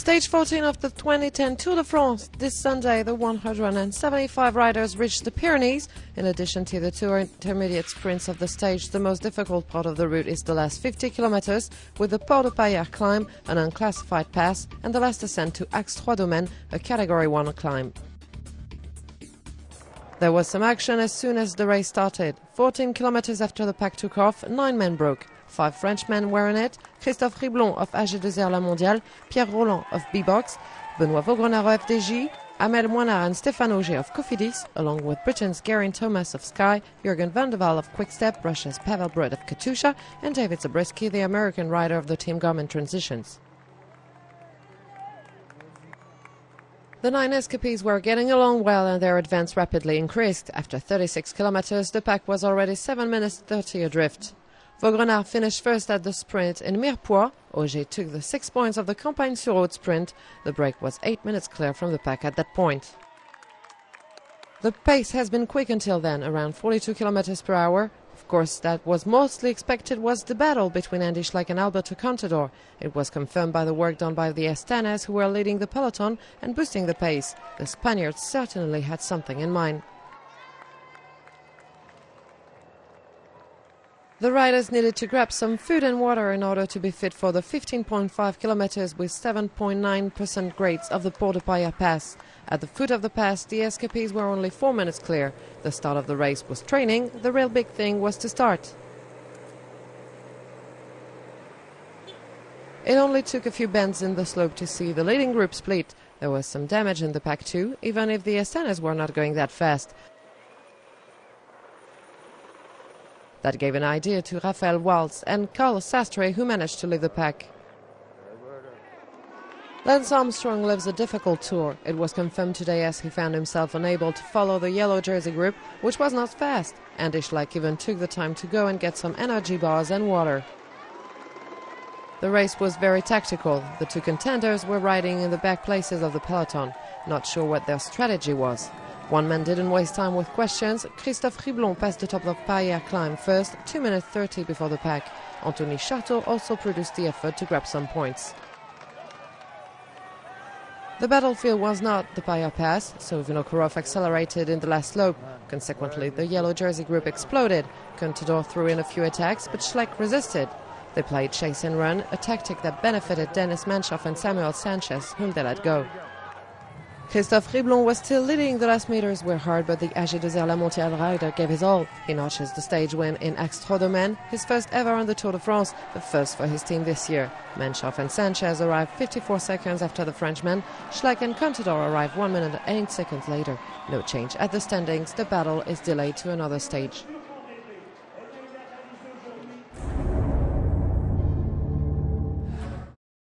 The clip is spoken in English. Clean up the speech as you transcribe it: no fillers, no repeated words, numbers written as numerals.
Stage 14 of the 2010 Tour de France. This Sunday, the 175 riders reached the Pyrenees. In addition to the two intermediate sprints of the stage, the most difficult part of the route is the last 50 kilometers, with the Port de Paillard climb, an unclassified pass, and the last ascent to Axe-Trois-Domaines, a Category 1 climb. There was some action as soon as the race started. 14 kilometers after the pack took off, 9 men broke. 5 Frenchmen were in it: Christophe Riblon of AG2R La Mondiale, Pierre Roland of B-Box, Benoît Vaugrenard of FDJ, Amel Moinard and Stéphane Auger of Cofidis, along with Britain's Geraint Thomas of Sky, Jürgen van der Waal of Quickstep, Russia's Pavel Brut of Katusha, and David Zabriskie, the American rider of the Team Garmin Transitions. The 9 escapees were getting along well and their advance rapidly increased. After 36 kilometers, the pack was already 7 minutes 30 adrift. Vaugrenard finished first at the sprint in Mirepoix. Auger took the 6 points of the Campagne-sur-Aude sprint. The break was 8 minutes clear from the pack at that point. The pace has been quick until then, around 42 kilometers per hour. Of course, that was mostly expected was the battle between Andy Schleck and Alberto Contador. It was confirmed by the work done by the Astanas, who were leading the peloton and boosting the pace. The Spaniards certainly had something in mind. The riders needed to grab some food and water in order to be fit for the 15.5 kilometers with 7.9% grades of the Port de Paillard pass. At the foot of the pass, the escapees were only 4 minutes clear. The start of the race was training. The real big thing was to start. It only took a few bends in the slope to see the leading group split. There was some damage in the pack too, even if the Astanas were not going that fast. That gave an idea to Raphael Waltz and Carl Sastre, who managed to lead the pack. Lance Armstrong lives a difficult tour. It was confirmed today as he found himself unable to follow the yellow jersey group, which was not fast. Andy Schleck even took the time to go and get some energy bars and water. The race was very tactical. The two contenders were riding in the back places of the peloton, not sure what their strategy was. One man didn't waste time with questions. Christophe Riblon passed the top of Paillard climb first, 2 minutes 30 before the pack. Anthony Charteau also produced the effort to grab some points. The battlefield was not the Paillard pass, so Vinokourov accelerated in the last slope. Consequently, the yellow jersey group exploded. Contador threw in a few attacks, but Schleck resisted. They played chase and run, a tactic that benefited Dennis Manshoff and Samuel Sanchez, whom they let go. Christophe Riblon was still leading. The last meters were hard, but the AG2R La Mondiale rider gave his all. He notches the stage win in Axe-Trois-Domaines, his first ever on the Tour de France, the first for his team this year. Manshoff and Sanchez arrived 54 seconds after the Frenchman. Schleck and Contador arrived 1 minute and 8 seconds later. No change at the standings. The battle is delayed to another stage.